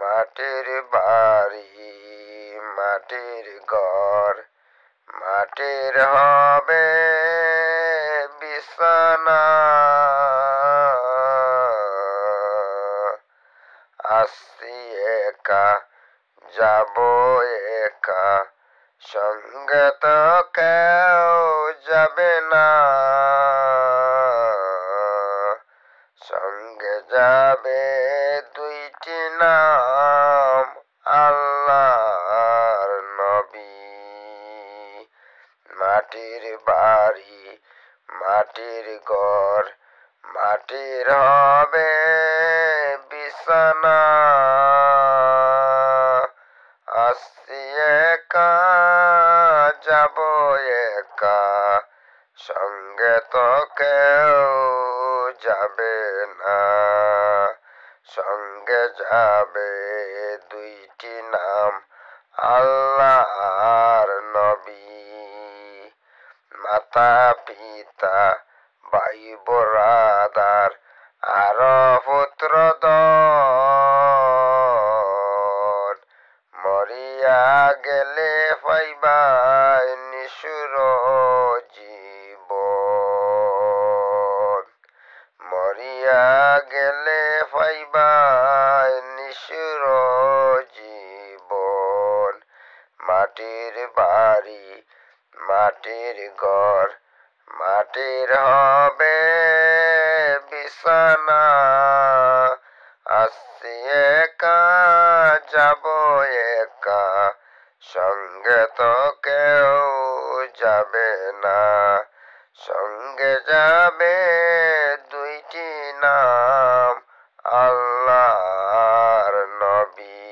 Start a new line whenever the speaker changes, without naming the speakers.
মাটির বাড়ি মাটির ঘর মাটির হবে বিছানা আসছি একা যাব একা সঙ্গে তো কেউ যাবে না সঙ্গে যাবে দুইটি নাম আল্লাহর নবী মাটির বাড়ি মাটির ঘর মাটির হবে বিছানা আসছি একা যাব একা সঙ্গে তো কেউ যাবে না সঙ্গে যাবে দুইটি নাম আল্লাহর নবী মাতা পিতা ভাই ব্রাদার আর পুত্র দল মরিয়া গেলে পাইবাই নিশুর জীবন মরিয়া গেলে পাইবাই নিশুর জীবন মাটির বাড়ি মাটির ঘর মাটির হবে বিছানা আসছি একা যাব একা সঙ্গে তো কেউ যাবে না সঙ্গে যাবে দুইটি নাম আল্লাহর নবী।